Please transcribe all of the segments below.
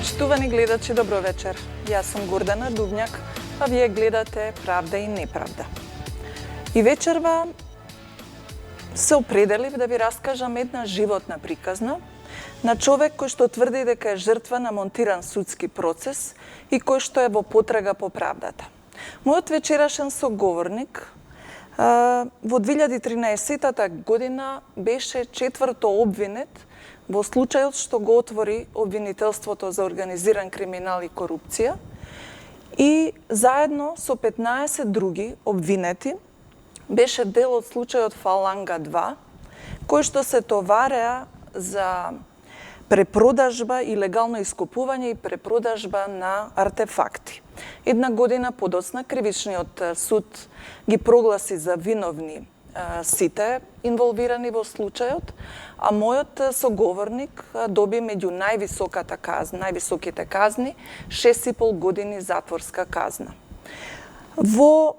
Почитувани гледачи, добро вечер. Јас сум Гордана Дубњак, а вие гледате Правда и неправда. И вечерва се определив да ви раскажам една животна приказна на човек кој што тврди дека е жртва на монтиран судски процес и кој што е во потрага по правдата. Мојот вечерашен соговорник во 2013 година беше четврто обвинет во случајот што го отвори обвинителството за организиран криминал и корупција и заедно со 15 други обвинети беше дел од случајот Фаланга 2, кој што се товареа за препродажба и легално искупување и препродажба на артефакти. Една година подоцна кривичниот суд ги прогласи за виновни сите инволвирани во случајот, а мојот соговорник доби меѓу највисоките казни 6,5 години затворска казна. Во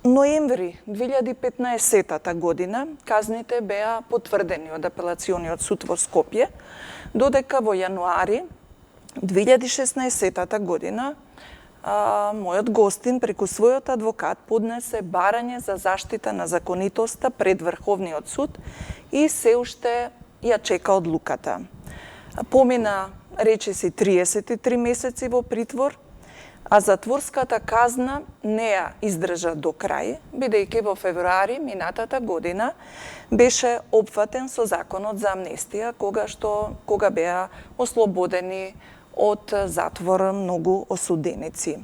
ноември 2015 година казните беа потврдени од апелациониот суд во Скопје, додека во јануари 2016 година мојот гостин преку својот адвокат поднесе барање за заштита на законитоста пред Врховниот суд и се уште ја чека одлуката. Помина речиси 33 месеци во притвор, а затворската казна не ја издржа до крај, бидејќи во февруари минатата година беше опфатен со законот за амнестија, кога беа ослободени од затвор многу осуденици.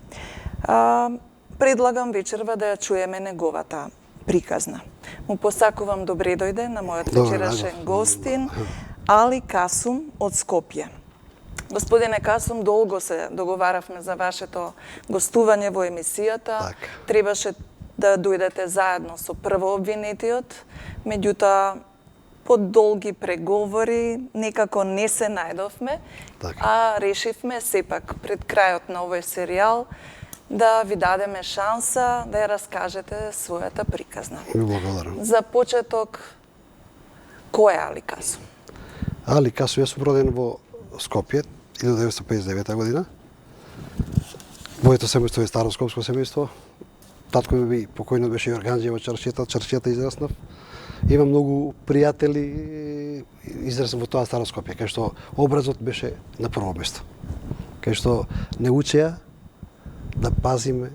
Предлагам вечерва да ја чуеме неговата приказна. Му посакувам добре дојде на мојот вечерашен гостин Али Касум од Скопје. Господине Касум, долго се договаравме за вашето гостување во емисијата. Требаше да дојдете заедно со прво обвинетиот, меѓутоа по долги преговори некако не се најдовме, а решивме сепак пред крајот на овој серијал да ви дадеме шанса да ја раскажете својата приказна. Благодарам. За почеток, кој е Али Касум? Али Касум, јас сум роден во Скопје 1959 година. Моето семејство е старо скопско семејство. Татко ми покојно беше Јорганџија во Чаршијата израснав. Имам многу пријатели, израснав во тоа старо Скопје, кај што образот беше на прво место. Кај што не учеа да пазиме,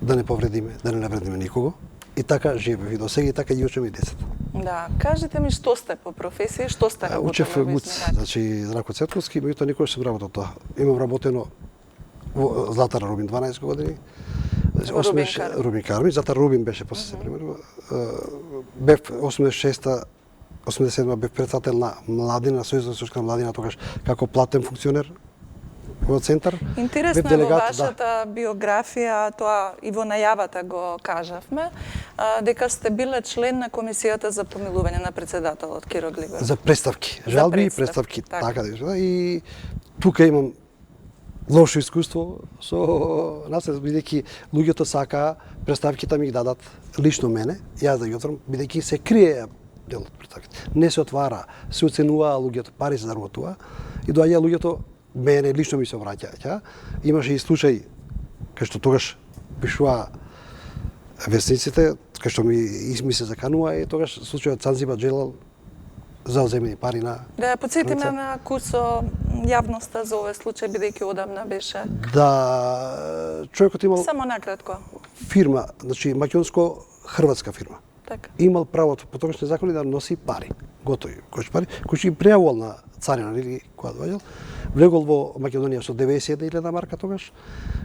да не повредиме, да не навредиме никого. И така живеев и до сега и така ги учам и децата. Да, кажете ми што сте по професија, што сте работели? Учев ГУЦ, значи Здравко Цетковски, меѓутоа никош сум работел тоа. Имам работено во Златара Рубин 12 години. Рубин Карми, Златар Рубин беше после се премерува. Бев 87 бев председател на младина, на Сојузот за студентска младина, тогаш како платен функционер во центар. Интересно е во вашата биографија, тоа и во најавата го кажавме, дека сте биле член на Комисијата за помилување на председателот Киро Глигоров. За представки, жалби и представки, така да. И тука имам лошо искуство со нас, бидејќи луѓето сакаа представките ми ги дадат лично мене, јас да ги отворам, бидејќи се крие дел од представките. Не се отвара, се оценуваа луѓето, пари се заработува и доаѓа луѓето мене лично ми се обраќаја. Имаше и случај кај што тогаш пишува весниците, кај што ми се заканува и тогаш случајот Цанзиба Джелал за одземени пари на... Да, подсетиме на курсо јавноста за овој случај, бидејќи одамна беше. Да, човекот имал... Само накратко. Фирма, значи македонско-хрватска фирма. Така. Имал правото по тогашни закони да носи пари, готови пари, кои ги пријавувал на царина или кога доаѓал. Влегол во Македонија со 91.000 марка тогаш,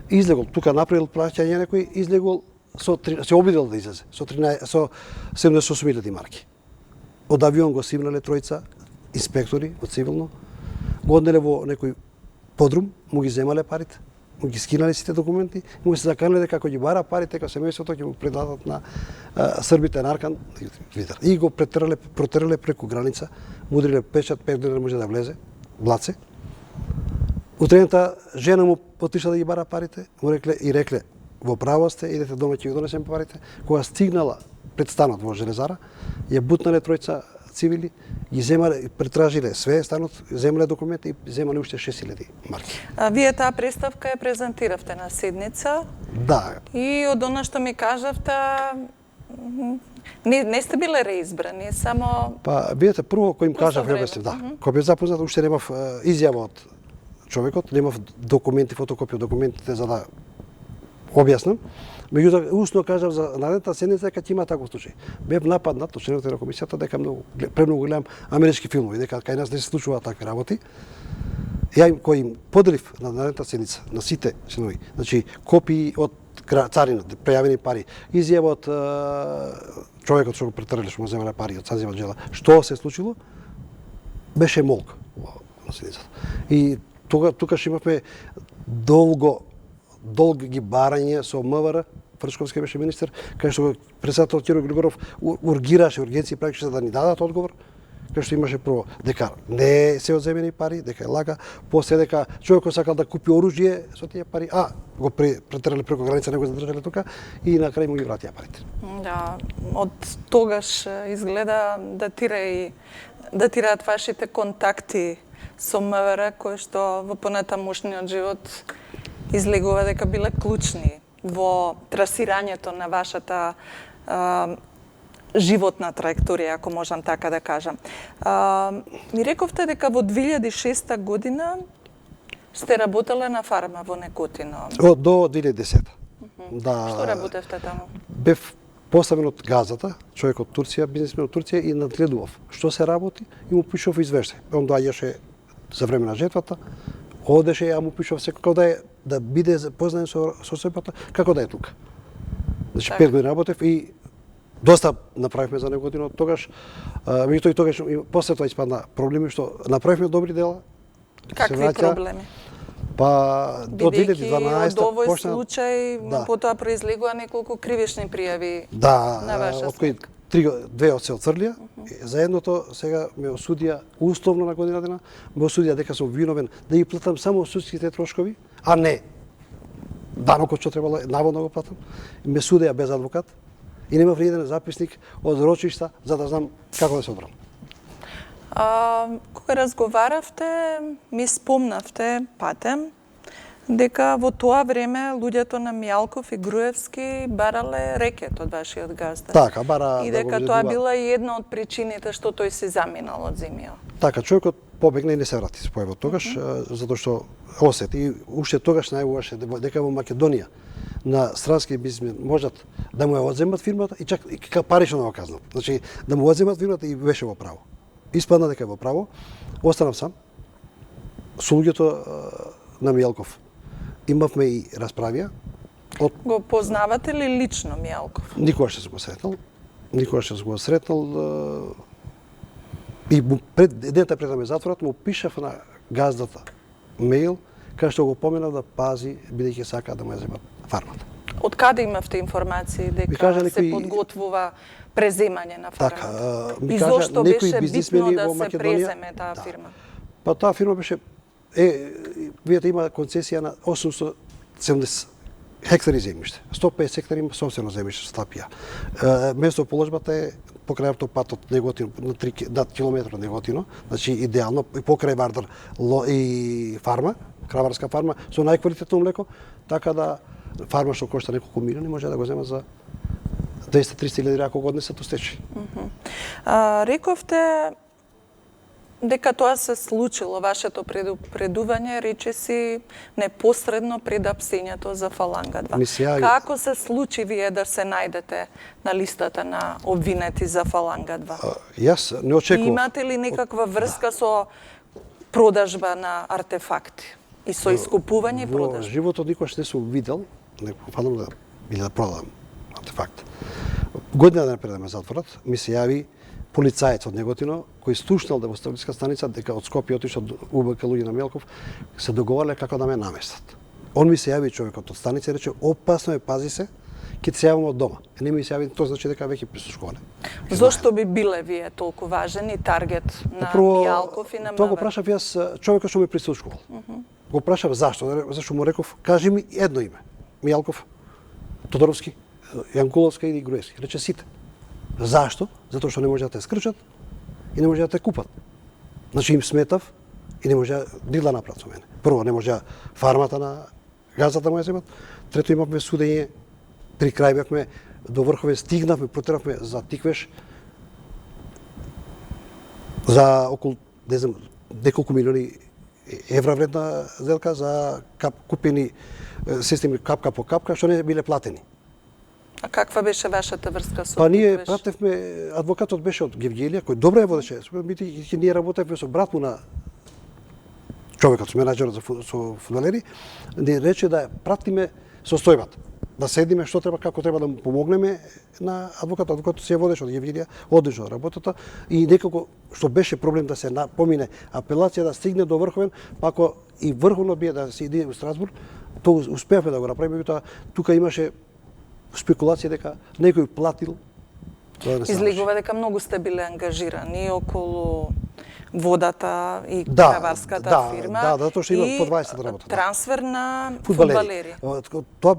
излегол, тука направил плаќање некој, излегол се обидел да излезе со 78.000 марки. Од авион го симнале тројца инспектори од цивилно, го однеле во некој подрум, му ги земале парите, му ги скинале сите документи, му се заканале дека ако ги бара парите, дека семејството ќе му предадат на србите на Аркан и го протерале преку граница, му удриле печат, 5 дена може да влезе, блаце. Утрената жена му отишла да ги бара парите, му рекле во право сте, идете дома ќе ги донесем парите. Кога стигнала пред станот во Железара, ја бутнале тројца цивили, ги земале, претражиле све станот, земале документи и земале уште 6000 марки. Вие таа представка ја презентиравте на седница. Да. И од она што ми кажавте, не сте биле реизбрани, само... Па, видете, прво кој им кажав, време. ја обяснив, да. Кога бев запознат, уште немав изјава од човекот, немав документи, фотокопија од документите за да објаснам. Меѓутоа, усно кажав за наредната седница дека ќе има таков случај. Бев нападнат од членовите на комисијата дека премногу гледам амерички филмови, дека кај нас не се случуваат такви работи. Ја им кој им поделив на наредната седница на сите членови, значи копии од царината, прејавени пари, изјава од човекот што го претрале, што му земале пари од Сазива Джела, што се случило, беше молк на седницата. И тука имавме долги барања со МВР, Фрчковски беше министер, кај што председател Киро Григоров ургираше ургенции практично да ни дадат одговор, кај што имаше прво дека не се одземени пари, дека е лага, после дека човекот сакал да купи оружје со тие пари, го претерале преку граница, не го задржале тука и на крај му ги вратија парите. Да, од тогаш изгледа датираат вашите контакти со МВР, кои што во понатамошниот живот излегува дека биле клучни во трасирањето на вашата животна траекторија, ако можам така да кажам. Ми рековте дека во 2006 година сте работеле на фарма во Неготино. До 2010. Да. Што работевте таму? Бев поставен од газата, човек од Турција, бизнисмен од Турција и надгледував што се работи и му пишав извештај. Он доаѓаше за време на жетвата, одеше, ја му пишав секако да биде запознаен со состојбата, како да е тука. Значи 5 години работев и доста направивме за Неготино од тогаш. Меѓутоа и тогаш после тоа испадна проблеми што направивме добри дела. Какви проблеми? Па до 2012 од овој почна случај потоа произлегува неколку кривични пријави на ваша од кои две се отцрлија. За едното сега ме осудија условно на година дена, ме осудија дека сум виновен да ги платам само судските трошкови, а не данокот што требало наводно го платам. Ме судеа без адвокат и немав ни еден записник од рочишта за да знам како да се одбранам. Кога разговаравте, ми спомнавте, Патем, дека во тоа време луѓето на Мијалков и Груевски барале рекет од вашиот газда. Така, бара и дека тоа била и една од причините што тој се заминал од земја. Така, човекот побегна и не се врати се појави тогаш, затоа што осети и уште тогаш најавуваше дека во Македонија на странски бизнисмен можат да му ја одземат фирмата и чак и парично да го казнат. Значи да му одземат фирмата и беше во право. Испадна дека е во право, останав сам со луѓето на Мијалков. Имавме и расправија. Го познавате ли лично Мијалков? Никогаш не сум го сретнал. Никогаш не сум го сретнал. И дента пред да ме затворат, му пишав на газдата мејл, кај што го поменав да пази, бидејќи сака да му ја земат фармата. Од каде имавте информации дека се подготвува преземање на фармата? Така, и зошто беше битно да се преземе таа фирма? Па таа фирма беше видите има концесија на 870 хектари земјиште. 150 хектари има собствено земјиште со Стапија. Место положбата е покрај автопатот Неготино, на 3 километра од Неготино, значи идеално и покрај Вардар и фарма, краварска фарма со најквалитетно млеко, така да фарма што кошта неколку милиони може да го зема за 200-300 илјади ако го однесат у стечај. Рековте дека тоа се случило, вашето предупредување, речиси непосредно пред апсењето за Фаланга 2. Како се случи вие да се најдете на листата на обвинети за Фаланга 2? Јас не очекував. Имате ли некаква врска со продажба на артефакти и со искупување и продажба? Во животот никош не сум видел некој фанам или да продам артефакт. Година дена пред да ме затворат, ми се јави полицаец од Неготино, кој слушнал да во Ставличка станица, дека од Скопје отишол до УБК луѓе на Мијалков, се договарале како да ме наместат. Он ми се јави човекот од станица и рече, опасно е, пази се, ќе се јавам од дома. Не ми се јави, тоа значи дека веќе прислушувале. Зошто би биле вие толку важен и таргет на Мијалков и на МВР? Тоа го прашав јас човекот што ме прислушувал. Го прашав зашто му реков, кажи ми едно име. Мијалков, Тодоровски, Јанкуловска или Груевски. Рече сите. Зашто? Затоа што не може да те скрчат и не може да те купат. Значи им сметав и не може да направат со мене. Прво, не може фармата на газата му ја земат. Трето, имавме судење, при крај бевме до врхове, стигнавме, протеравме за тиквеш за околу, не знам, неколку милиони евра вредна сделка за купени системи капка по капка, што не биле платени. А каква беше вашата врска со Па ние Тиквеш? пратевме, адвокатот беше од Гевгелија, кој добро ја водеше, бидејќи ние работевме со брат му на човекот, со менаџерот со фудбалери, ни рече да ја пратиме состојбата, да седиме што треба, како треба да му помогнеме на адвокатот. Адвокатот се ја водеше од Гевгелија, одлично работата и некако што беше проблем да се помине апелација да стигне до Врховен, па ако и Врховно бие да се иде во Страсбург, тоа успеавме да го направиме, меѓутоа тука имаше спекулација дека некој платил. Излегува дека многу сте биле ангажирани околу водата и краварската фирма. Да, затоа што имав по 20 работа. Трансфер на фудбалери. Тоа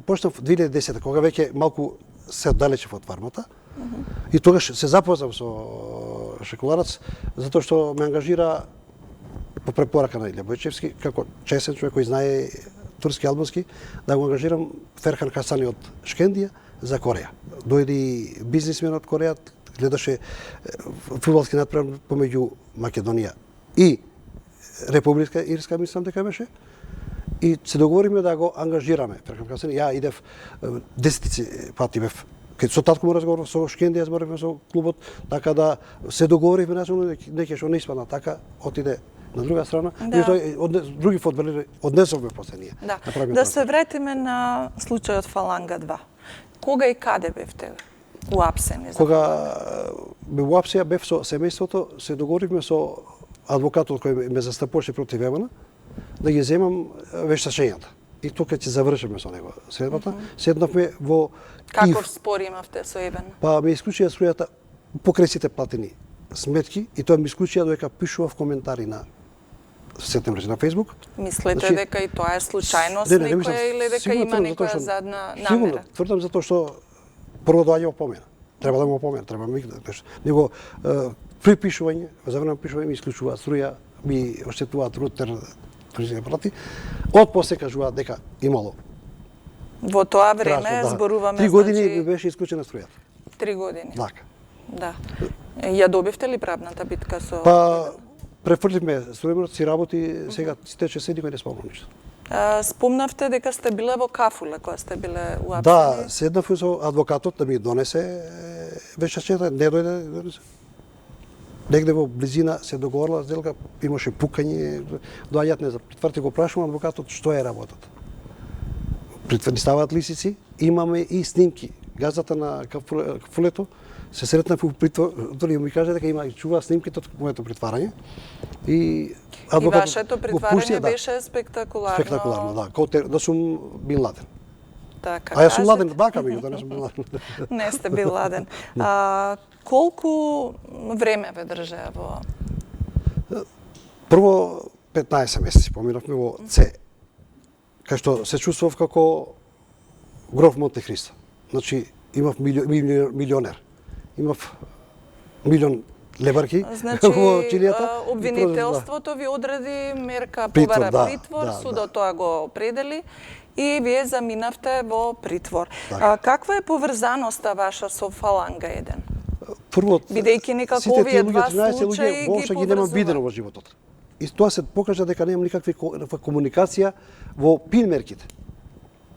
почнав 2010 кога веќе малку се оддалечев од фармата. И тогаш се запознав со Шекуларац затоа што ме ангажира по препорака на Илја Бојчевски како честен човек кој знае турски албански, да го ангажирам Ферхан Хасани од Шкендија за Кореја. Дојди бизнисмен од Кореја, гледаше фудбалски натпревар помеѓу Македонија и Република Ирска, мислам дека беше, и се договориме да го ангажираме. Ферхан Хасани, ја идев 10 пати бев со татко му разговарав со Шкендија, зборивме со клубот, така да се договоривме неќе што не испадна така, отиде на друга страна, други фудбалери однесовме после ние. Да се вратиме на случајот Фаланга 2. Кога и каде бевте уапсени? Кога ме уапсија, бев со семејството, се договоривме со адвокатот кој ме застапуваше против Евана, да ги земам вештачењата. И тука ќе завршиме со него средбата. Седнавме во Каков спор имавте со Еван? Па ме исклучија струјата покрај сите платени сметки и тоа ми исклучија додека пишував коментари на септември на Facebook. Мислите дека и тоа е случајност некоја или дека има некоја задна намера? Сигурно, тврдам затоа што прво доаѓа опомена. Треба да му опомена, треба ми него припишување, за време пишување ми исклучува струја, ми оштетува рутер, туристички апарати. Од после кажуваат дека имало. Во тоа време зборуваме 3 години ми беше исклучена струјата. 3 години. Така. Да. Ја добивте ли правната битка со? Па префрливме струјата, си работи, сега тече седиме не спомнам ништо. Спомнавте дека сте биле во Кафуле кога сте биле уапсени. Да, седнав со адвокатот да ми донесе вештачета, не дојде. Негде во близина се договорила сделка, имаше пукање, доаѓаат не за притврти, го прашувам адвокатот што е работата. Притврти ставаат лисици, имаме и снимки. Газата на Кафулето се сретнав у притвор, дали ми каже дека има и чува снимките од моето притварање. И адвокатот вашето притварање беше спектакуларно. Спектакуларно, да. Да сум Бин Ладен. Така, јас сум Ладен бака меѓутоа, не сум Бин Ладен. Не сте Бин Ладен. Колку време ве држеа во? Прво 15 месеци поминавме во С. Кај што се чувствував како гроф Монте Христо. Значи, имав милионер. Имав милион лебарки во чилијата. Обвинителството ви одреди мерка побара притвор, судот тоа го определи и вие заминавте во притвор. Каква е поврзаноста ваша со Фаланга 1? Прво, бидејќи некако овие два случаи ги немам видено во животот. И тоа се покажа дека немам никаква комуникација во пин-мерките.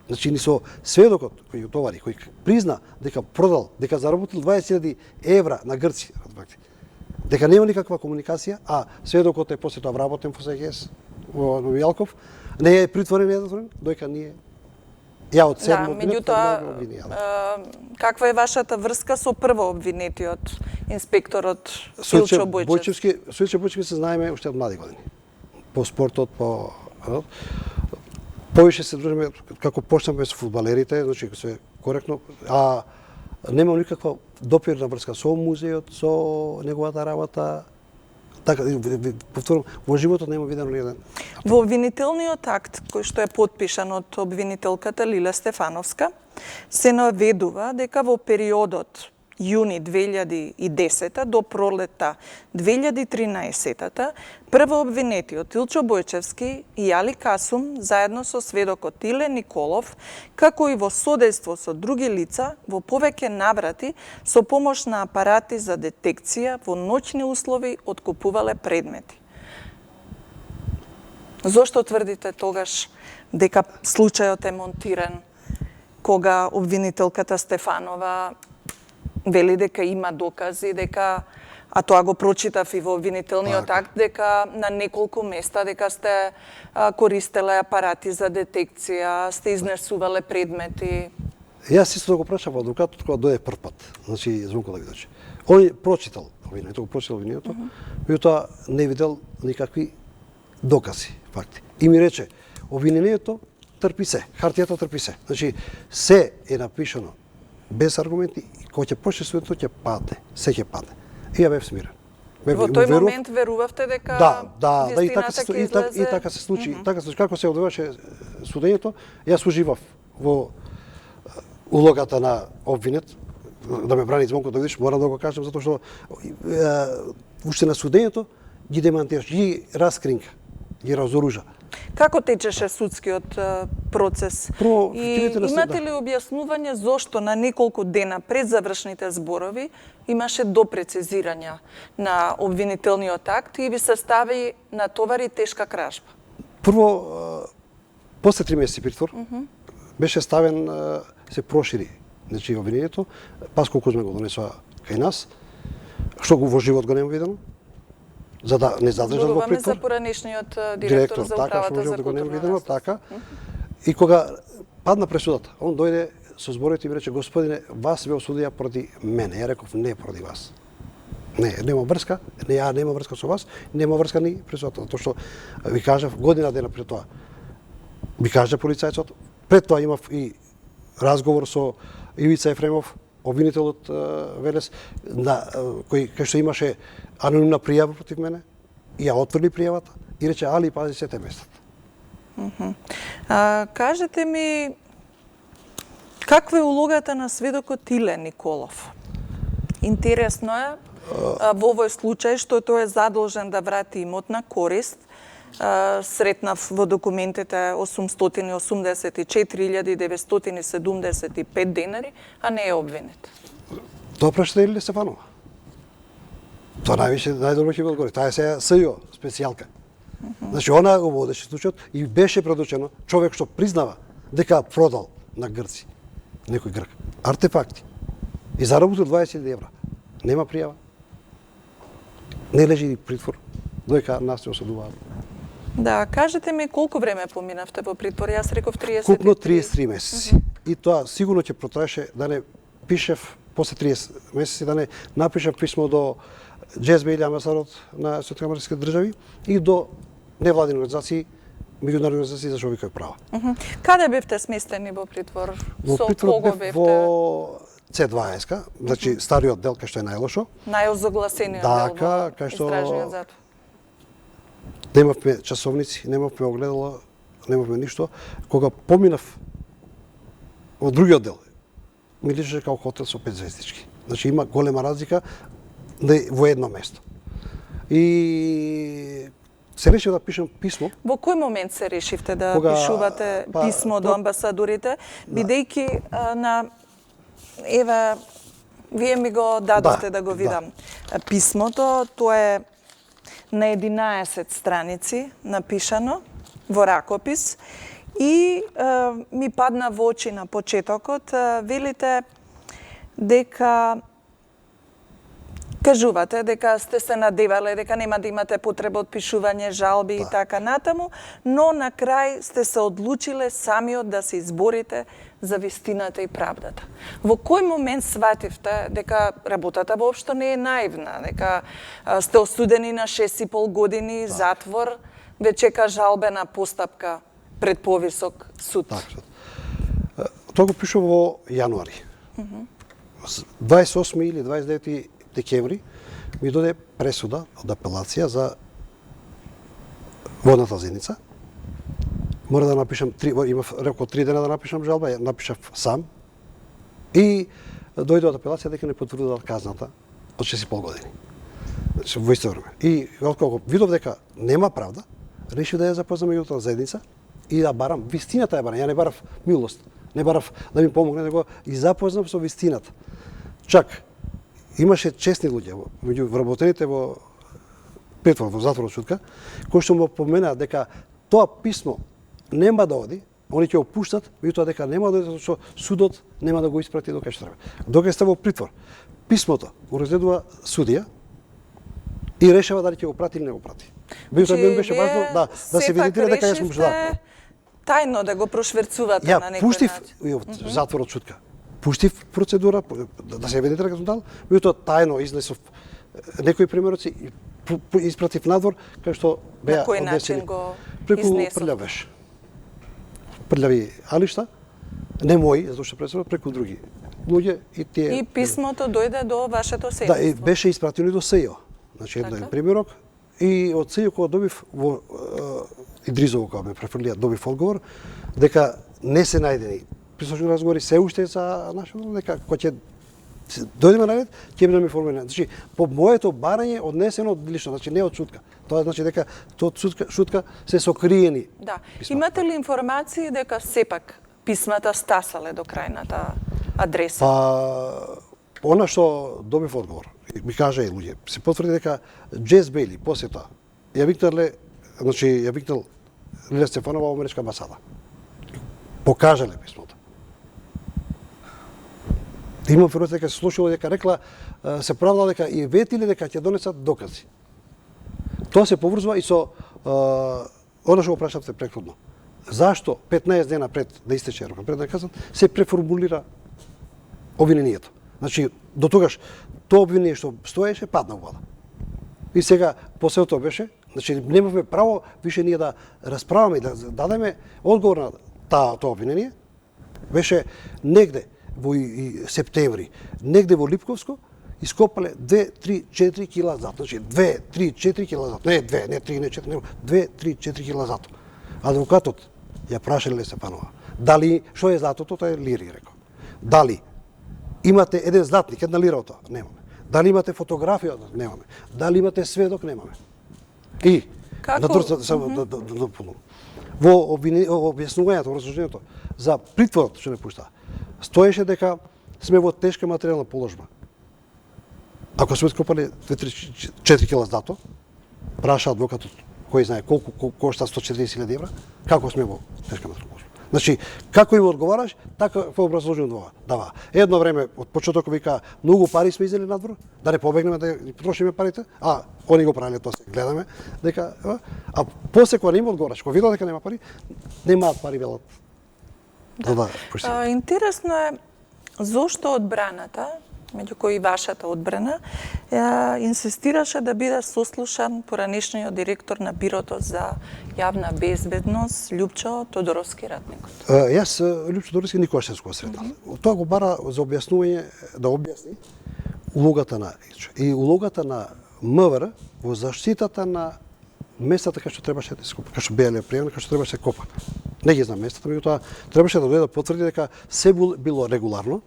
Значи, ни со сведокот кој утовари, кој призна дека продал, дека заработил 20.000 евра на Грци, дека нема никаква комуникација, а сведокот е после тоа вработен во СГС, во Новијалков, не е притворен, дојка ние ја од седмот минут каква е вашата врска со прво обвинетиот инспекторот Илчо Бојчевски? Со Илчо Бојчевски се знаеме уште од млади години. По спортот, повише се дружиме како почнавме со фудбалерите, значи се коректно, а нема никаква допирна врска со музејот, со неговата работа. Така, повторам, во животот нема видено ни еден. Во обвинителниот акт, кој што е потпишан од обвинителката Лиле Стефановска, се наведува дека во периодот јуни 2010 до пролетта 2013 прво обвинетиот Илчо Бојчевски и Али Касум заедно со сведокот Иле Николов, како и во содејство со други лица, во повеќе наврати со помош на апарати за детекција во ноќни услови откупувале предмети. Зошто тврдите тогаш дека случајот е монтиран, кога обвинителката Стефанова вели дека има докази, дека, а тоа го прочитав и во обвинителниот акт, дека на неколку места дека сте користеле апарати за детекција, сте изнесувале предмети? Јас исто го прашав во адвокатот кога дојде прв пат, значи Звонко Давидович. Ој прочитал обвинението, меѓутоа не видел никакви докази, факти. И ми рече, обвинението трпи се, хартијата трпи се. Значи, се е напишано без аргументи, кога ќе почне судето ќе падне, се ќе падне. И ја бев смирен. Во тој момент верувавте дека и така се случи. Така се како се одвиваше судењето, јас уживав во улогата на обвинет, да ме брани Звонко Давидович, морам да го кажам, затоа што уште на судењето ги демантираш, ги раскринка, ги разоружа. Како течеше судскиот процес? И имате ли објаснување зошто на неколку дена пред завршните зборови имаше допрецизирања на обвинителниот акт и ви се стави на товари тешка кражба? Прво, после 3 месеци притвор, беше ставен, се прошири, значи обвинението, Паско Кузме го донесува кај нас, што го во живот го нема видено, за да не задржан во притвор. Зборуваме за поранешниот директор за управата за културно наследство. Така. И кога падна пресудата, он дојде со зборите и ми рече, господине, вас ве осудија поради мене. Ја реков, не поради вас. Не, нема врска, ја нема врска со вас, нема врска ни пресудата. Тоа што ви кажав година дена пред тоа. Ви кажа полицајцот, пред тоа имав и разговор со Ивица Ефремов, обвинителот Велес, кој што имаше анонимна пријава против мене, и ја отврли пријавата и рече, Али, пази се те местат. Кажете ми, каква е улогата на сведокот Иле Николов? Интересно е, во овој случај, што тој е задолжен да врати имотна корист, сретнав во документите 884.975 денари, а не е обвинет. Тоа прашате Иле Стефанова. Тоа најдобро ќе го одговори. Таа е сега СЈО, специјалка. Значи, она го водеше случајот и беше предучено човек што признава дека продал на грци, некој грк, артефакти и заработил 20.000 евра. Нема пријава. Не лежи притвор, дојка нас се осудуваат. Да, кажете ми колку време поминавте во притвор? Јас реков 30. Купно 33 месеци. И тоа сигурно ќе протраеше да не пишев после 30 месеци, да не напишев писмо до Джезбе или амбасадорот на Светоамерикски држави и до невладини организации, меѓународни организации за човекови права. Каде бевте сместени во притвор? Во притвор бев во C2СК, значи стариот дел кај што е најлошо. Најозогласениот дел во кај што истражниот затвор. Немавме часовници, немавме огледало, немавме ништо. Кога поминав во другиот дел, ми личеше како хотел со 5 звездички. Значи има голема разлика во едно место. И се решив да пишам писмо. Во кој момент се решивте да пишувате писмо до амбасадорите, бидејќи на еве вие ми го дадовте да го видам писмото, тоа е на 11 страници напишано во ракопис и ми падна во очи на почетокот, велите дека кажувате дека сте се надевале, дека нема да имате потреба од пишување жалби и така натаму, но на крај сте се одлучиле самиот да се изборите за вистината и правдата. Во кој момент свативте дека работата воопшто не е наивна, дека сте осудени на 6,5 години затвор, ве чека жалбена постапка пред повисок суд? Тоа го пишува во јануари. 28 или 29 декември ми доде пресуда од апелација за водната зеница. Мора да напишам имав рок од 3 дена да напишам жалба, ја напишав сам. И дојде од апелација дека не потврдува казната од 6,5 години. Значи, во исто време. И откако видов дека нема правда, решив да ја запознам меѓутоа заедница и да барам вистината ја барам. Ја не барав милост, не барав да ми помогне, него и запознам со вистината. Чак имаше честни луѓе меѓу вработените во притвор, во затвор од Шутка, кои што му поменаа дека тоа писмо нема да оди, они ќе го пуштат, меѓутоа дека нема да оди затоа што судот нема да го испрати до кај што треба. Докај сте во притвор, писмото го разгледува судија и решава дали ќе го прати или не го прати. Меѓутоа ми беше важно да се видите дека ја сум ждал. Тајно да го прошверцувате на некој пуштив начин. од затвор од Шутка. Пуштив процедура да се видите дека сум дал, меѓутоа тајно изнесов некои примероци и испратив надвор кај што беа на кој однесени начин го преку изнесов? прљав беше. Прљави алишта, не мои, затоа што пресува преку други луѓе и тие. И писмото дојде до вашето Да, и семејство. беше испратено и до СЈО. Значи еден Така. примерок и од СЈО кога добив во Идризово кога ме префрлија, добив одговор дека не се најдени присочни разговори се уште за нашето, дека кога ќе дојдеме на ред, ќе бидеме информирани. Значи, по моето барање однесено од лично, значи не од Шутка. Тоа значи дека тоа Шутка се сокриени. Да. писма. Имате ли информации дека сепак писмата стасале до крајната адреса? Па, она што добив одговор, ми кажа и луѓе, се потврди дека Джес Бейли после тоа ја викнале, значи ја викнал Лилја Стефанова во Америчка амбасада. Покажале писмото. Има информација дека се случило дека рекла, се правила дека и ветиле дека ќе донесат докази. Тоа се поврзува и со она што го прашавте претходно. Зашто 15 дена пред да истече рокот, пред да казам, се преформулира обвинението. Значи, до тогаш тоа обвинение што стоеше падна во вода. И сега после тоа беше, значи немавме право више ние да расправаме и да дадеме одговор на тоа обвинение. Беше негде во септември, негде во Липковско, ископале 2, 3, 4 кила злато. Значи 2, 3, 4 кила злато. Не 2, не 3, не 4, не 2, 3, 4 кила злато. Адвокатот ја прашале Лилја Стефанова. Дали, што е златото, тоа е лири, рекол. Дали имате еден златник, една лира од тоа? Немаме. Дали имате фотографија? Немаме. Дали имате сведок? Немаме. И, само да дополнам. Во објаснувањето, во разсуждението за притворот што не пушта, стоеше дека сме во тешка материјална положба. Ако сме откопале 4 кила злато, праша адвокатот кој знае колку кошта 140.000 евра, како сме во тешка материјална положба. Значи, како им одговараш, така во образложено дава. Едно време од почетокот вика многу пари сме изели надвор, да не побегнеме да потрошиме парите, а они го правеле тоа, се гледаме дека а после кога не им одговараш, кога видел дека нема пари, немаат пари велат. Да. Интересно е зошто одбраната, меѓу кои вашата одбрана, инсистираше да биде сослушан поранешниот директор на Бирото за јавна безбедност Љупчо Тодоровски ратникот. Јас Љупчо Тодоровски никогаш не сум го сретал. Тоа го бара за објаснување, да објасни улогата на и улогата на МВР во заштитата на местата кај што требаше да се копа, кај што беале пријавни, кај што требаше да се копа. Не ги знам местата, меѓутоа требаше да дојде да потврди дека се било регуларно.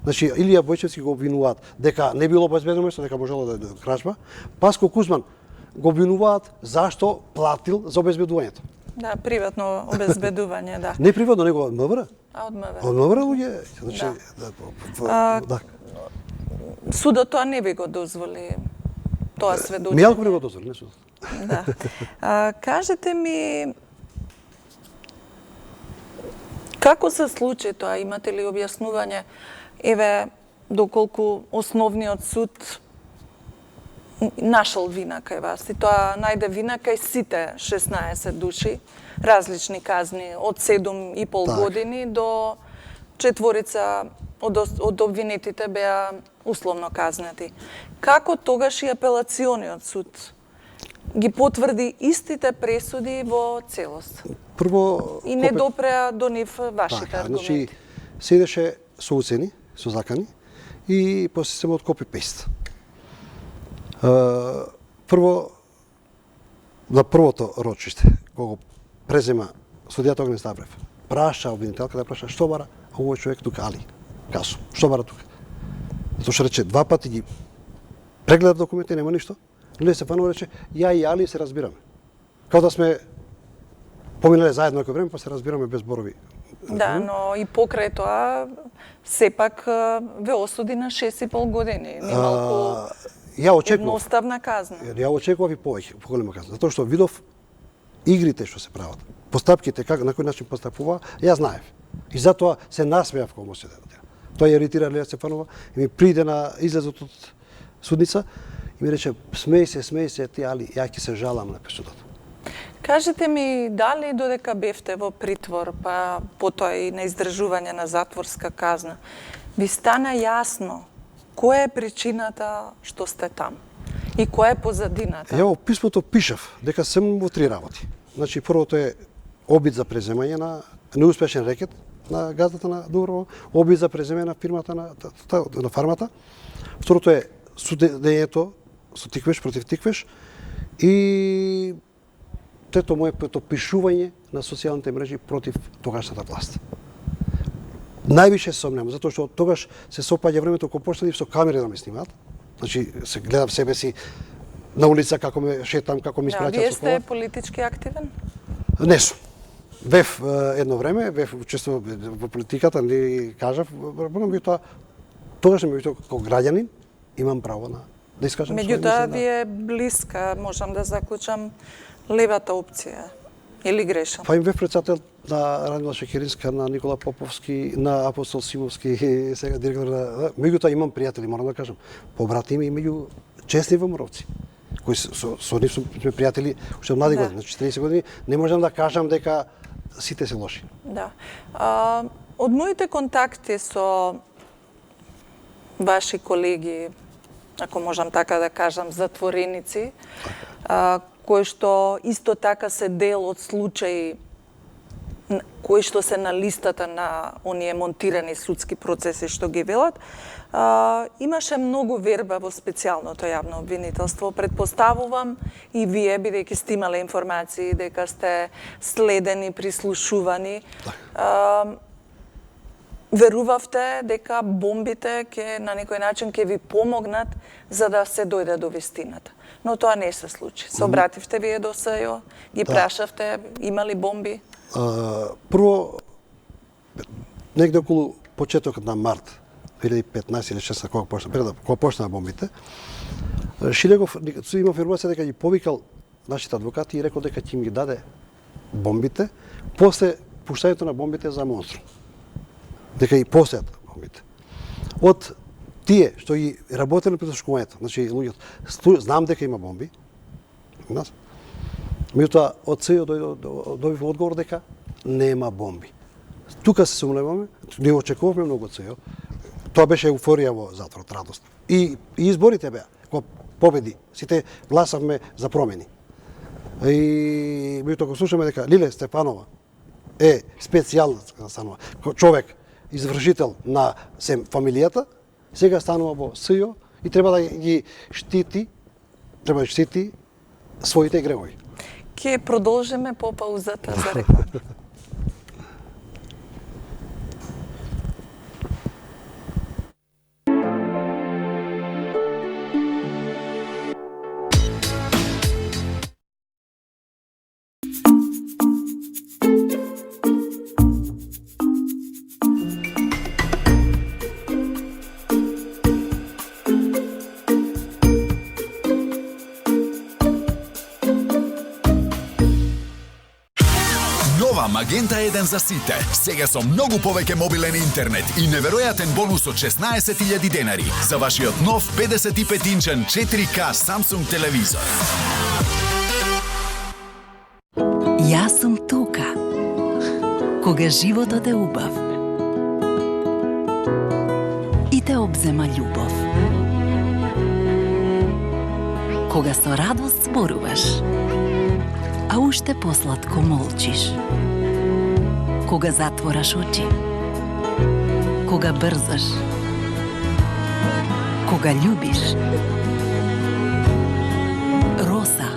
Значи, Илија Бојчевски го обвинуваат дека не било безбедно место, дека можело да е кражба. Паско Кузман го обвинуваат зашто платил за обезбедувањето. Да, приватно обезбедување, да. Не приватно, него од МВР. А од МВР. Од МВР луѓе, значи, да. Судот тоа не би го дозволи, тоа сведочење. Мијалко не го дозволи, не судот. Да. Кажете ми, како се случи тоа? Имате ли објаснување? Еве, доколку основниот суд нашол вина кај вас и тоа најде вина кај сите 16 души, различни казни од 7,5 години до 4 од обвинетите беа условно казнети. Како тогаш и апелациониот суд ги потврди истите пресуди во целост? Прво и не допреа до нив вашите аргументи. Значи, седеше со уцени, со закани и по системот копи-пейст. Прво, на првото рочиште, кога го презема судијата Огнен Ставрев, праша обвинителка да праша што бара овој човек тука, Али Касо, што бара тука? Затоа што рече, 2 пати ги прегледа документи, нема ништо. Лиле Стефанова рече, ја и Али се разбираме. Као да сме поминале заедно некој време, па се разбираме без зборови. Да, но и покрај тоа, сепак ве осуди на 6,5 години. Немалку Ја очекував. едноставна казна. Ја очекував и повеќе, поголема казна, затоа што видов игрите што се прават. Постапките на кој начин постапува, ја знаев. И затоа се насмеав кога му се даде. Тоа ја иритира Лилја Стефанова и ми приде на излезот од судница и ми рече, смеј се ти, Али, ја ќе се жалам на пресудата. Кажете ми, дали додека бевте во притвор, па потоа и на издржување на затворска казна, ви стана јасно која е причината што сте там и која е позадината? Ја во писмото пишав дека сум во 3 работи. Значи, првото е обид за преземање на неуспешен рекет на газдата на Дуброво, обид за преземање на фирмата на фармата. Второто е судењето со тиквеш против тиквеш и трето моје пишување на социјалните мрежи против тогашната власт. Највише се сомневам, затоа што тогаш се сопаѓа времето кога почнали со камери да ме снимаат. Значи, се гледам себе си на улица како ме шетам, како ми испраќаат Вие со кола. сте политички активен? Не сум. Бев едно време, бев учествував во политиката, не кажав, меѓутоа тогаш ми како граѓанин имам право да искажам своје Меѓутоа, мислење. ви е блиска, можам да заклучам, левата опција. Или грешам? Па им бев председател на Радмила Шекеринска, на Никола Поповски, на Апостол Симовски, сега директор на... Меѓутоа имам пријатели, морам да кажам, побратими и меѓу честни ВМРО-вци, кои со нив сме пријатели уште од млади години, на 40 години, не можам да кажам дека сите се лоши. Да. Од моите контакти со ваши колеги, ако можам така да кажам, затвореници, кои што исто така се дел од случаи кои што се на листата на оние монтирани судски процеси што ги велат, имаше многу верба во специјалното јавно обвинителство. Предпоставувам и вие, бидејќи сте имале информации дека сте следени, прислушувани, верувавте дека бомбите на некој начин ќе ви помогнат за да се дојде до вистината. Но тоа не се случи. Се обративте вие до СЈО, ги прашавте има ли бомби? Прво, негде околу почетокот на март 2015 или 16 кога почнаа бомбите, Шилегов има информација дека ги повикал нашите адвокати и рекол дека ќе им ги даде бомбите после пуштањето на бомбите за Монструм. Дека и постојат бомбите. Од тие што ги работеле прислушкувањето, значи луѓето, знам дека има бомби у нас. Меѓутоа од СЈО добив одговор дека нема бомби. Тука се сумневаме, не очекувавме многу од СЈО. Тоа беше еуфорија во затворот, радост. И изборите беа, кога победи, сите гласавме за промени. И меѓутоа кога слушаме дека Лиле Стефанова е специјална станува, човек извршител на фамилијата, сега станува во СЈО и треба да ги штити своите гревови. Ќе продолжиме по паузата за реклама. Магента 1 за сите. Сега со многу повеќе мобилен интернет и неверојатен бонус од 16.000 денари за вашиот нов 55-инчен 4K Samsung телевизор. Јас сум тука, кога животот е убав и те обзема љубов. Кога со радост зборуваш, а уште посладко молчиш. Кога затвораш очи, кога брзаш, кога љубиш. Роса,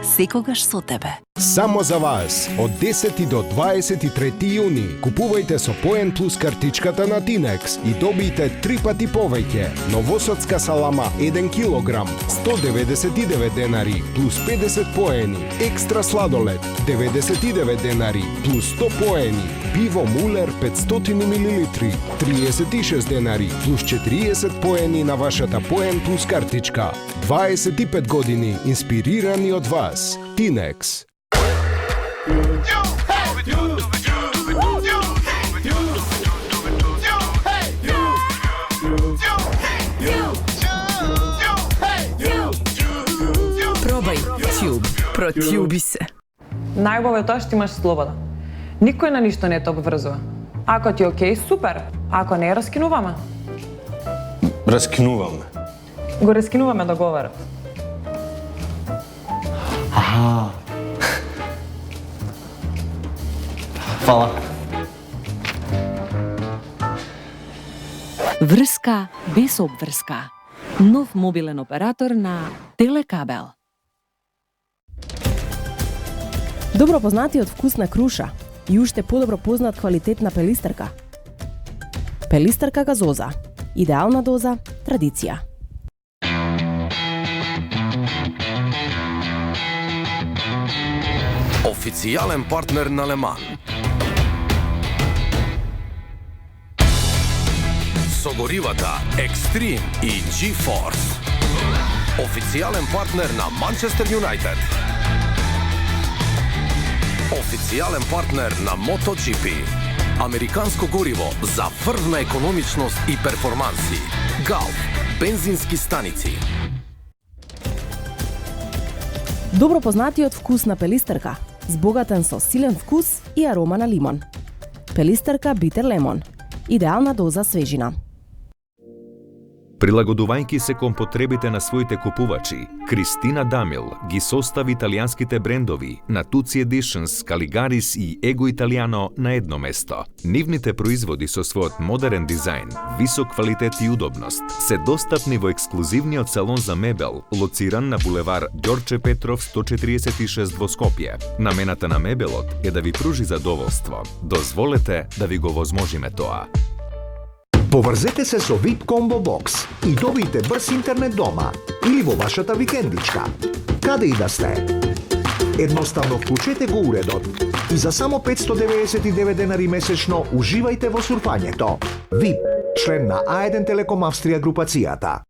секогаш со тебе. Само за вас, од 10 до 23 јуни, купувајте со Поен Плюс картичката на Тинекс и добијте 3 пати повеќе. Новосадска салама 1 килограм, 199 денари, плюс 50 поени. Екстра сладолед, 99 денари, плюс 100 поени. Пиво Мулер 500 мл, 36 денари, плюс 40 поени на вашата Поен Плюс картичка. 25 години инспирирани од вас. Тинекс. Пробај Тюб. Протјуби се. Најубаво е тоа што имаш слобода. Никој на ништо не те обврзува. Ако ти е окей, супер. Ако не, раскинуваме. Раскинуваме. Го раскинуваме договорот. Аха. Фала. Врска без обврска. Нов мобилен оператор на Телекабел. Добро познатиот вкус на круша и уште подобро познат квалитет на пелистерка. Пелистерка газоза. Идеална доза традиција. Официјален партнер на Леман. Со горивата Extreme и G-Force. Официјален партнер на Манчестер Юнайтед. Официјален партнер на MotoGP. Американско гориво за врвна економичност и перформанси. Галф. Бензински станици. Добро познатиот вкус на пелистерка, збогатен со силен вкус и арома на лимон. Пелистерка Битер Лемон. Идеална доза свежина. Прилагодувајќи се кон потребите на своите купувачи, Кристина Дамил ги состави италијанските брендови Natuzzi Editions, Caligaris и Ego Italiano на едно место. Нивните производи со својот модерен дизајн, висок квалитет и удобност се достапни во ексклузивниот салон за мебел, лоциран на булевар Ѓорче Петров 146 во Скопје. Намената на мебелот е да ви пружи задоволство. Дозволете да ви го возможиме тоа. Поврзете се со VIP Combo Box и добијте брз интернет дома или во вашата викендичка. Каде и да сте? Едноставно вклучете го уредот и за само 599 денари месечно уживајте во сурфањето. VIP, член на A1 Телеком Австрија групацијата.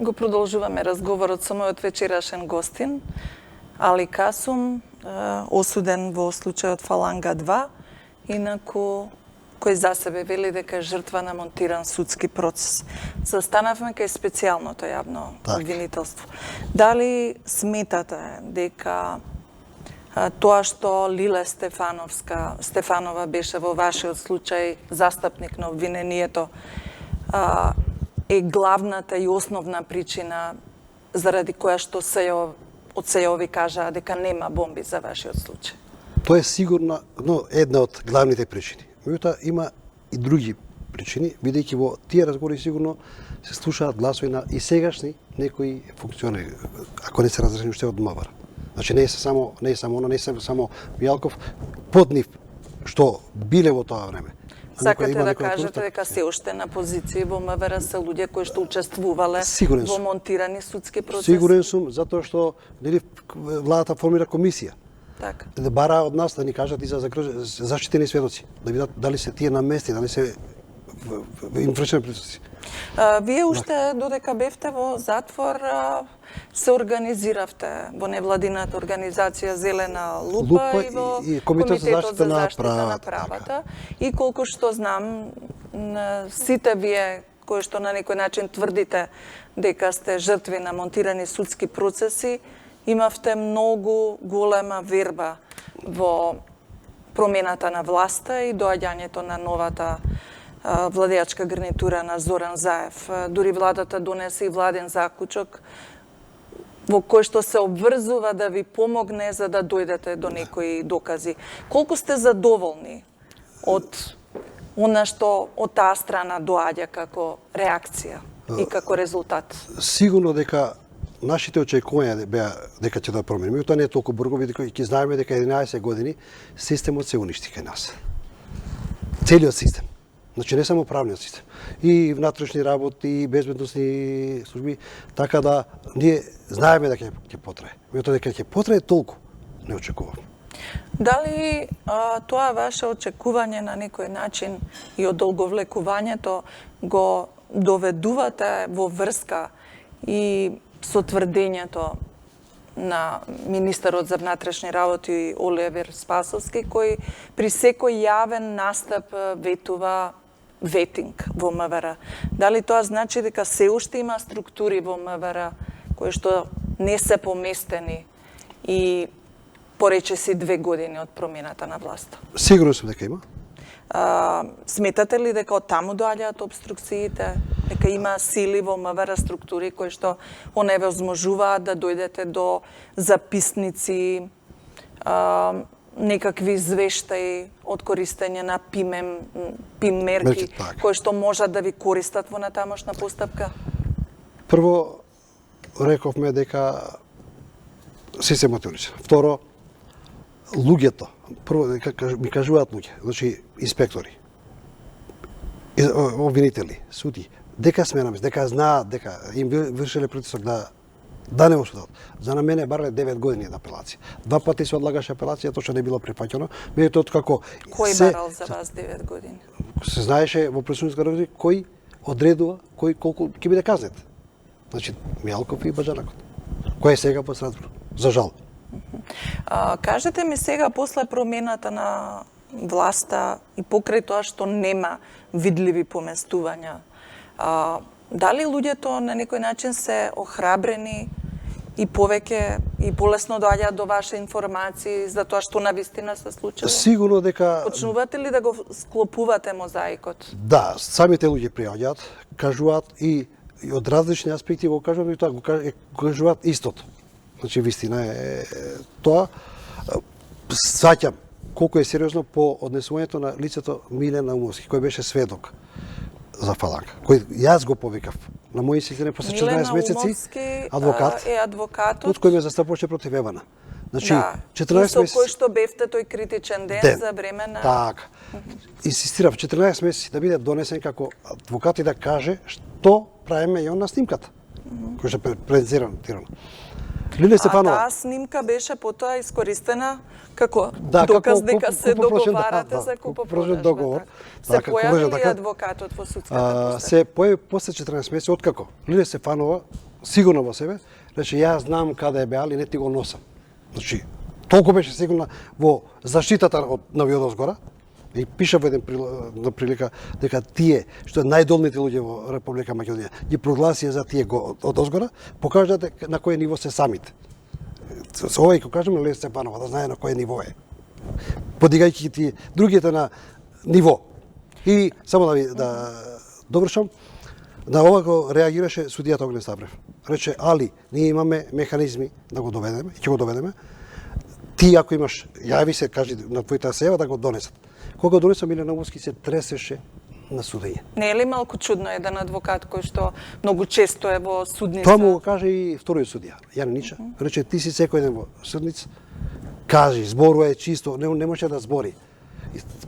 Го продолжуваме разговорот со мојот вечерашен гостин, Али Касум, осуден во случајот Фаланга 2, инаку кој за себе вели дека е жртва на монтиран судски процес. Застанавме кај специјалното јавно обвинителство. Дали сметате дека тоа што Лиле Стефанова беше во вашиот случај застапник на обвинението, е главната и основна причина заради која што од СЈО ви кажаа дека нема бомби за вашиот случај? Тоа е сигурно една од главните причини. Меѓутоа има и други причини, бидејќи во тие разговори сигурно се слушаат гласови на и сегашни некои функционери, ако не се разрешени уште од МВР. Значи не е само Мијалков, под нив што биле во тоа време. Сакате да кажете дека се уште на позиции во МВР се луѓе кои што учествувале во монтирани судски процеси? Сигурен сум, затоа што владата формира комисија. Така. Да бара од нас да ни кажат и за заштитени сведоци, да видат дали се тие на место, дали се инфрачени присуци. Вие уште додека бевте во затвор се организиравте во невладината организација Зелена Лупа и во Комитетот за заштита на правата. И колку што знам, сите вие кои што на некој начин тврдите дека сте жртви на монтирани судски процеси, имавте многу голема верба во промената на власта и доаѓањето на новата владеачка гарнитура на Зоран Заев. Дури владата донесе и владен заклучок во кој што се обврзува да ви помогне за да дојдете до некои докази. Колку сте задоволни од она што од таа страна доаѓа како реакција и како резултат? Сигурно дека нашите очекувања беа дека ќе да промени. Тоа не е толку брзо, бидејќи ќе знаеме дека 11 години системот се уништи кај нас. Целиот систем. Значи не само правниот систем, и внатрешни работи, и безбедносни служби, така да ние знаеме дека ќе потрае. Меѓутоа дека ќе потрае толку не очекувам. Дали тоа ваше очекување на некој начин и одолговлекувањето го доведувате во врска и со тврдењето на министерот за внатрешни работи Оливер Спасовски, кој при секој јавен настап ветува ветинг во МВР? Дали тоа значи дека се уште има структури во МВР кои што не се поместени и порече си 2 години од промената на власта? Сигурно сум дека има. Сметате ли дека од таму доаѓаат обструкциите? Дека има сили во МВР структури кои што оневозможуваат да дојдете до записници, некакви извештаи од користење на ПИМ мерки, кои што можат да ви користат во натамошна постапка? Прво, рековме дека системот е унишен. Второ, луѓето, прво ми кажуваат луѓе, значи инспектори, обвинители, суди, дека сме намес, дека знаат, дека им вршеле притисок да не осудат. За на мене барле 9 години на апелација. 2 пати се одлагаше апелација, тоа што не било прифаќено. Меѓутоа како кој барал за вас 9 години? Се знаеше во пресудниска ревизија кој одредува кој колку ќе биде казнет. Значи Мјалков и Баџанакот. Кој е сега по Стразбург? За жал. Кажете ми сега, после промената на власта и покрај тоа што нема видливи поместувања, дали луѓето на некој начин се охрабрени и повеќе и полесно доаѓаат до ваши информации за тоа што навистина се случило? Сигурно дека почнувате ли да го склопувате мозаикот? Да, самите луѓе приаѓаат, кажуваат и од различни аспекти го кажуваат и тоа го кажуваат истото. Значи вистина е тоа. Сваќам колку е сериозно по однесувањето на лицето Милен Наумовски, кој беше сведок за фаланга, кој јас го повикав на мој инсистирање после 14 месеци, адвокат, е адвокатот од кој ме застапуваше против Евана. Значи, да, 14 месеци. Кој што бевте тој критичен ден за време на... Така. Инсистирав 14 месеци да биде донесен како адвокат и да каже што правиме и он на снимката, кој што презентиран. Лиле Стефанова. Таа снимка беше потоа искористена како доказ дека се договарате за купопродажба. Договор. Се појави ли адвокатот во судската постапка? Се појави после 14 месеци, откако Лиле Стефанова сигурно во себе рече јас знам каде е беал и не ти го носам. Значи толку беше сигурна во заштитата од новиот одозгора. И пиша во еден прилика дека тие, што е најдолните луѓе во Република Македонија, ги прогласија за тие од озгора, покажат на кој ниво се самите. Со овој, кога кажеме Лиле Стефанова, да знае на кој ниво е. Подигајќи тие другите на ниво. И само да довршам, на ова го реагираше судијата Огнен Сабрев. Рече, али, ние имаме механизми да го доведеме, ќе го доведеме. Ти ако имаш, јави се, кажи на твојата сева да го донесат. Кога донесам Милен Наумовски се тресеше на судење. Не е ли малку чудно еден адвокат кој што многу често е во судница? Тоа му го каже и вториот судија, Јан Нича. Рече, ти си секој ден во судница, кажи, зборува чисто, не може да збори.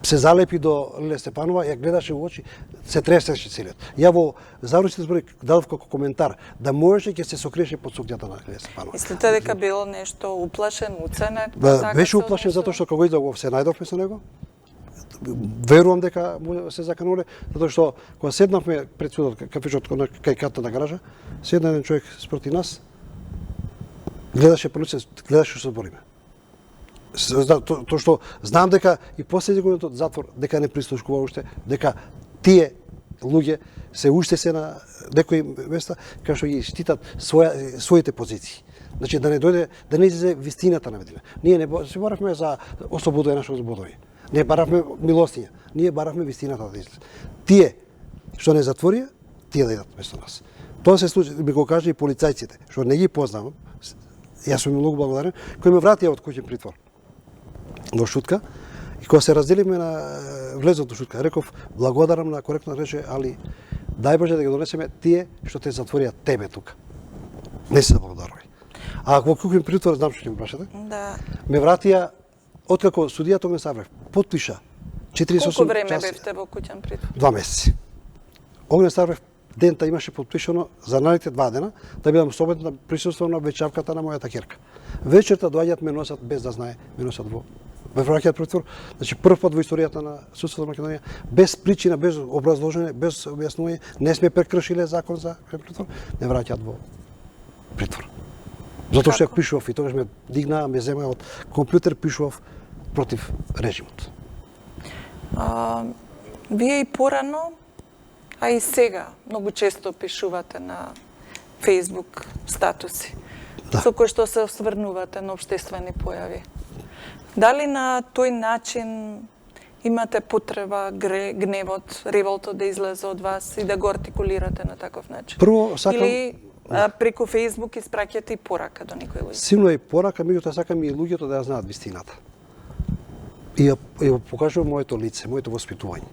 Се залепи до Лиле Стефанова, ја гледаше во очи, се тресеше целиот. Ја во завршните збори дадов како коментар да можеше ќе се сокреше под сукњата на Лиле Стефанова. Мислите дека било нешто уплашен, уценет? Беше уплашен затоа што кога излегов се најдовме со него. Верувам дека се закануле, затоа што кога седнавме пред судот, кафичот кај ката на гаража, седна еден човек спроти нас, гледаше полиција, гледаше што збориме. Тоа што знам дека и после излегувањето од затвор, дека не прислушкува уште, дека тие луѓе се уште се на некои места кај што ги штитат своите позиции. Значи да не дојде, да не излезе вистината на ведина. Ние не се боравме за ослободување на ослободување. Не баравме милостиња. ние баравме вистината да излезе. Тие што не затворија, тие да идат вместо нас. Тоа се случи, ми го кажа и полицајците, што не ги познавам. Јас сум многу благодарен, кои ме вратија од куќен притвор до Шутка. И кога се разделиме на влезот до Шутка, реков благодарам на коректно рече, али дај Боже да ги донесеме тие што те затворија тебе тука. Не се да благодарувај. А во куќен притвор, знам што ќе ми прашате? Да. Ме вратија откако судијата Огнен Ставрев потпиша 48 Колку време часа, бевте во куќен притвор? 2 месеци. Огнен Ставрев дента имаше потпишано за наредните 2 дена да бидам слободен да присуствувам на вечерката на мојата ќерка. Вечерта доаѓаат ме носат без да знае, ме носат ме враќаат притвор. Значи прв пат во историјата на судството на Македонија без причина, без образложение, без објаснување, не сме прекршиле закон за притвор, не враќаат во притвор. Затоа што ја пишував и тогаш ме дигнаа, ме земаа од компјутер, пишував против режимот. Вие и порано, а и сега многу често пишувате на Facebook статуси, со кои што се осврнувате на општествени појави. Дали на тој начин имате потреба гневот, револтот да излезе од вас и да го артикулирате на таков начин? Прво сакам Или преку Facebook испраќате и порака до некои луѓе? Силно е порака, меѓутоа сакам и луѓето да ја знаат вистината. И ја покажувам моето лице, моето воспитување.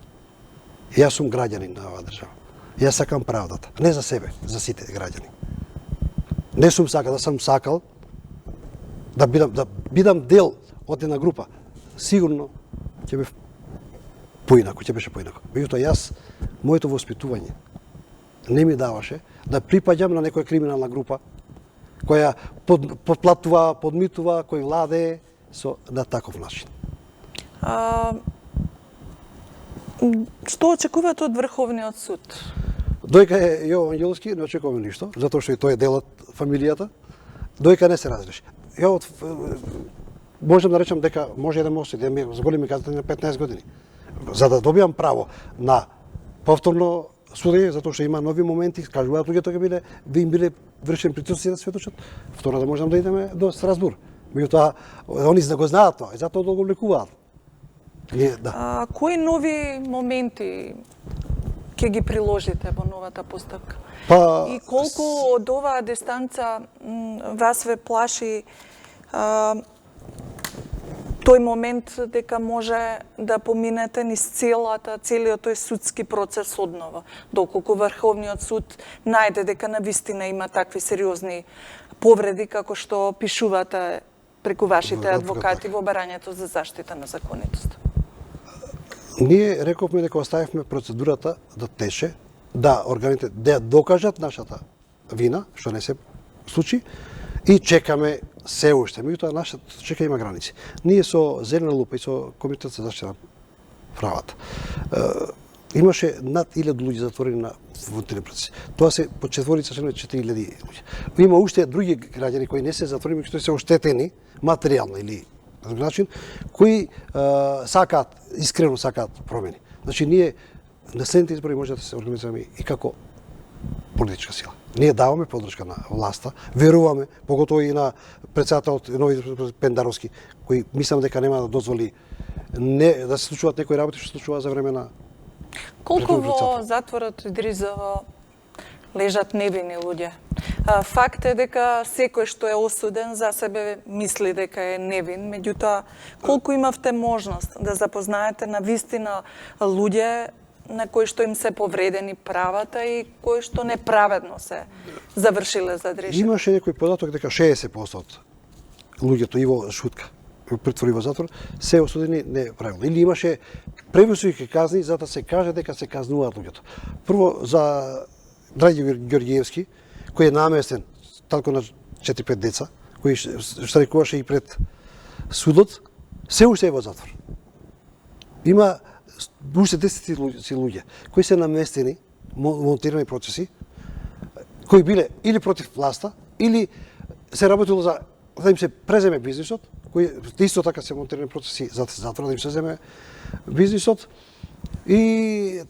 Јас сум граѓанин на оваа држава. Јас сакам правдата, не за себе, за сите граѓани. Не сум сакал, да сам сакал да бидам дел од една група. Сигурно ќе бев поинако, ќе беше поинако. Меѓутоа јас моето воспитување не ми даваше да припаѓам на некоја криминална група која подплатува, подмитува, кој владее на таков начин. Што очекувате од Врховниот суд? Дојка е Јован Ангеловски, не очекуваме ништо, затоа што и тој е дел од фамилијата. Дојка не се разреши. Можам да речам дека може да ме осуди, да ми зголеми казнете на 15 години. За да добиам право на повторно судење, затоа што има нови моменти, кажуваат луѓето ќе им биле вршени притисоци да сведочат, второ да можам да идеме до Страсбур. Меѓутоа, они го знаат тоа, и затоа да го влекуваат. Кои нови моменти ќе ги приложите во новата постапка? И колку од оваа дистанца вас ве плаши тој момент дека може да поминете низ целиот тој судски процес однова, доколку Врховниот суд најде дека навистина има такви сериозни повреди како што пишувате преку вашите адвокати во барањето за заштита на законитост. Ние рековме дека оставивме процедурата да тече, да органите да докажат нашата вина, што не се случи, и чекаме се уште. Меѓутоа нашата чека има граници. Ние со Зелена лупа и со Комитет за заштита на правата имаше над 1000 луѓе затворени на внутрени процеси. Тоа се по четворица 4000 луѓе. Има уште други граѓани кои не се затворени, кои се оштетени материјално или на друг начин, кои сакаат, искрено сакаат промени. Значи ние на следните избори може да се организираме и како политичка сила. Ние даваме поддршка на власта, веруваме, поготово и на председателот Нови Пендаровски, кој мислам дека нема да дозволи да се случуваат некои работи што се случува за време на колку во затворот Идризово лежат невини луѓе. Факт е дека секој што е осуден за себе мисли дека е невин, меѓутоа колку имавте можност да запознаете на вистина луѓе на кои што им се повредени правата и кои што неправедно се завршиле задрешени? Имаше некој податок дека 60% од луѓето и во Шутка, притвори во затвор, се осудени неправилно. Или имаше превисоки казни за да се каже дека се казнуваат луѓето. Прво за Драги Ѓорѓиевски, кој е наместен талко на 4-5 деца, кој штрajkуваше и пред судот, се уште е во затвор. Има уште 10 луѓе кои се наместени, монтирани процеси, кои биле или против власта, или се работило за да им се преземе бизнисот, кои исто така се монтирани процеси за затвор, да им се земе бизнисот, и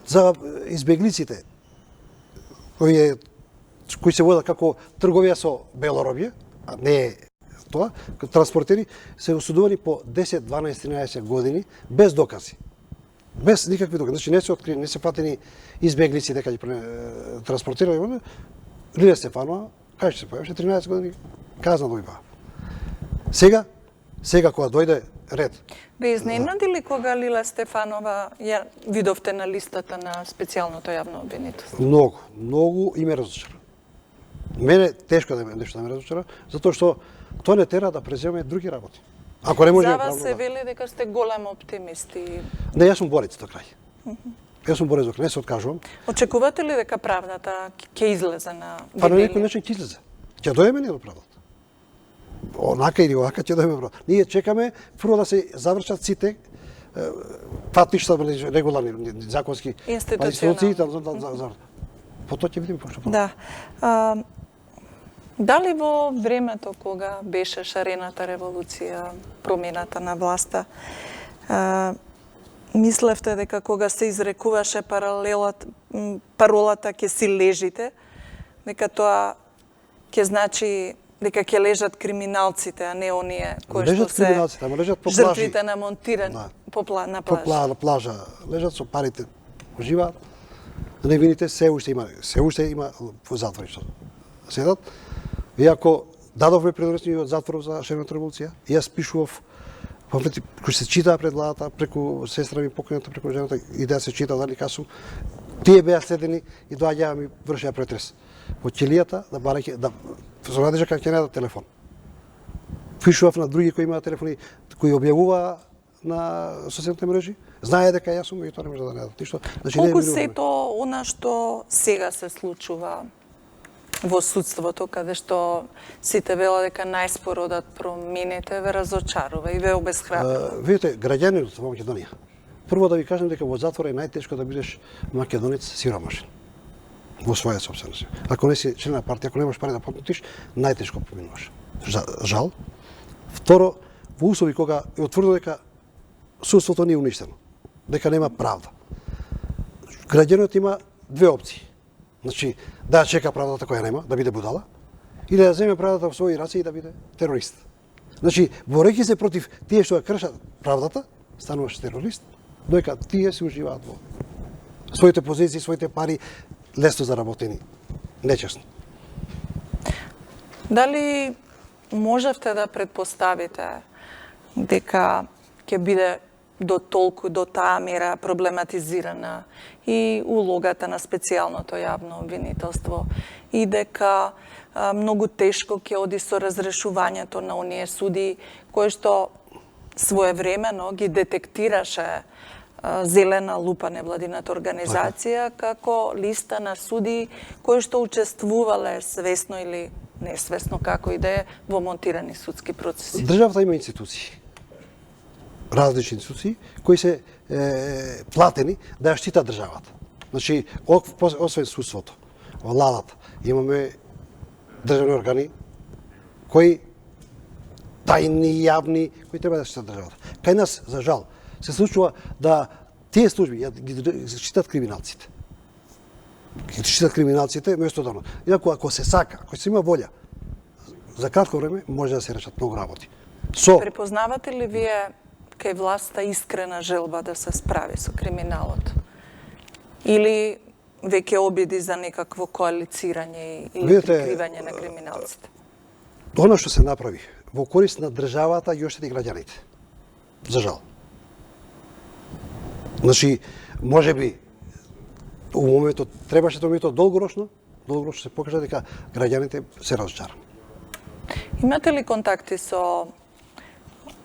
за избеглиците кои се водат како трговија со белоробје, а не е тоа, транспортери, се осудувани по 10, 12, 13 години без докази. Без никакви докази. Значи не се откри, не се фатени избеглици дека ги транспортирали. Лилия Стефанова, кај ќе се појавише 13 години, казна дојба. Сега кога дојде ред. Ве изненади ли кога Лила Стефанова ја видовте на листата на специјалното јавно обвинителство? Многу и ме разочара. Мене тешко да ме нешто да ме разочара, затоа што тоа не тера да преземе други работи. Ако не може за вас се вели дека сте голем оптимисти. Не, јас сум борец до крај. Јас сум борец до крај, не се откажувам. Очекувате ли дека правдата ќе излезе на Па на некој начин ќе излезе. Ќе дојме ние до правдата. Онака или онака ќе дојме правдата. Ние чекаме прво да се завршат сите патишта регуларни законски институции, потоа ќе видиме пошто. Да. Дали во времето кога беше шарената револуција, промената на власта, мислевте дека кога се изрекуваше паролата ќе си лежите, дека тоа ќе значи дека ќе лежат криминалците, а не оние кои што се жртвите на монтиран на плажа. Лежат со парите, уживаат. Невините се уште има во затвори што седат. Иако дадовме предоресни од затворот за шарената револуција, јас пишував памфлети кои се читаа пред владата, преку сестра ми покојната, преку жената, и да се читаа, дали касум. Тие беа следени и доаѓаа ми вршеа претрес. Во ќелијата, со надежа кога ќе најдат телефон. Пишував на други кои имаат телефони, кои објавуваа на социјалните мрежи, знае дека јас сум и тоа не може да најдат ништо. Колку сето она што сега се случува во судството, каде што сите вела дека најспоро да промените, ве разочарува и ве обесхрабрува? Видите, граѓанинот во Македонија, прво да ви кажем дека во затвор е најтешко да бидеш македонец сиромашен во своја собственост. Ако не си член на партија, ако немаш пари да потнутиш, најтешко поминуваш. Жал. Второ, во услови кога е утврдено дека судството не е уништено, дека нема правда. Граѓанинот има две опции. Значи, да чека правдата која нема, да биде будала, или да земе правдата во своји раци и да биде терорист. Значи, борејќи се против тие што ја кршат правдата, стануваш терорист, доека тие се уживаат во своите позиции, своите пари, лесно заработени, нечесно. Дали можевте да предпоставите дека ќе биде до таа мера проблематизирана и улогата на специјалното јавно обвинителство и дека многу тешко ќе оди со разрешувањето на оние суди кои што своевремено ги детектираше Зелена лупа невладината организација како листа на суди кои што учествувале свесно или несвесно, како и да е, во монтирани судски процеси? Државата има институции, различни институции, кои се платени да ја штитат државата. Значи, освен судството, владата, имаме државни органи кои тајни, јавни, кои треба да штитат државата. Кај нас, за жал, се случува да тие служби ги штитат криминалците. Ги штитат криминалците место да. Иако ако се сака, ако се има волја, за кратко време може да се решат многу работи. Препознавате ли вие кај власта искрена желба да се справи со криминалот? Или веќе обиди за некакво коалицирање или прикривање на криминалците? Она што се направи во корист на државата и оштети граѓаните. За жал. Значи, може би, у моментот требаше тоа моментот долгорочно се покажа дека граѓаните се разочарани. Имате ли контакти со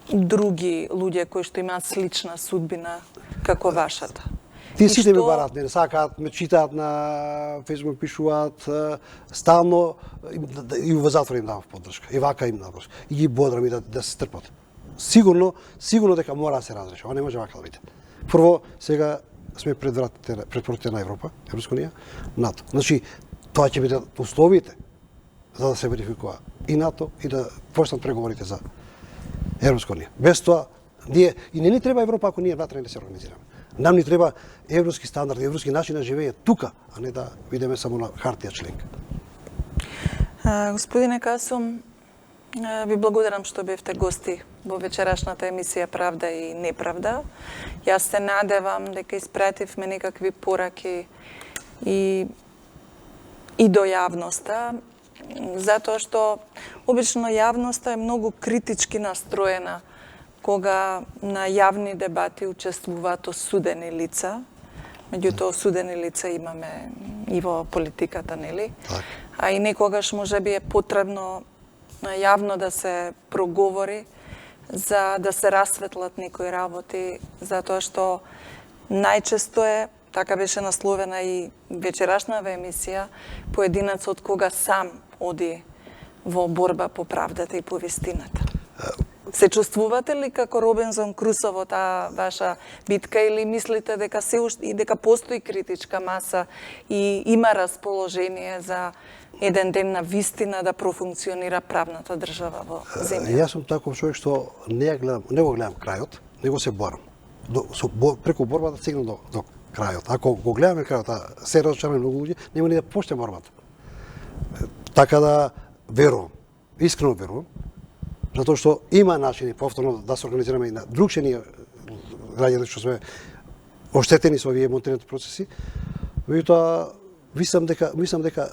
други луѓе кои што имаат слична судбина како вашата? Тие сите ме бараат, ме сакаат, ме читаат на Facebook, пишуваат стално и во затвор им давам поддршка. И вака им давам. И ги бодрам и да се стрпат. Сигурно дека мора да се разреши. Ова не може вака да биде. Прво, сега сме пред портите на Европа, Европска унија, НАТО. Значи, тоа ќе биде условите за да се верификува и НАТО и да почнат преговорите за Европска унија. Без тоа, ние и не ни треба Европа ако ние внатре не се организираме. Нам ни треба европски стандарди, европски начин на живење тука, а не да видиме само на хартија членка. Господине Касум, Ви благодарам што бевте гости во вечерашната емисија Правда и неправда. Јас се надевам дека испративме некакви пораки и до јавноста, затоа што обично јавноста е многу критички настроена кога на јавни дебати учествуваат осудени лица. Меѓутоа осудени лица имаме и во политиката, нели? А и некогаш можеби е потребно јавно да се проговори за да се расветлат некои работи, затоа што најчесто е, така беше насловена и вечерашната емисија, поединецот кога сам оди во борба по правдата и по вистината. Се чувствувате ли како Робинзон Крусо во таа ваша битка или мислите дека се уште и дека постои критичка маса и има расположение за еден ден на вистина да профункционира правната држава во земјата? Јас сум таков човек што не го гледам крајот, него се борам. Преку борбата стигнам до крајот. Ако го гледаме крајот, се разочараме многу луѓе, нема ни да почне борбата. Така да верувам, искрено верувам, затоа што има начини повторно да се организираме и на другшени граѓани што сме оштетени со овие монтираните процеси. Меѓутоа, мислам дека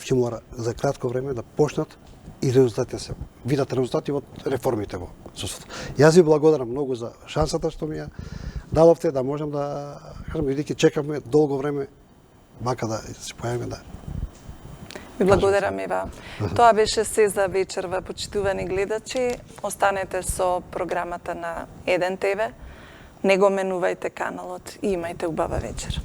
ќе мора за кратко време да почнат и резултатите се видат резултати од реформите во судството. Јас ви благодарам многу за шансата што ми ја дадовте да можам да кажам, бидејќи чекаме долго време мака да се појавиме да. Ви благодарам и вам. Тоа беше се за вечерва, почитувани гледачи. Останете со програмата на 1 ТВ. Не го менувајте каналот и имајте убава вечер.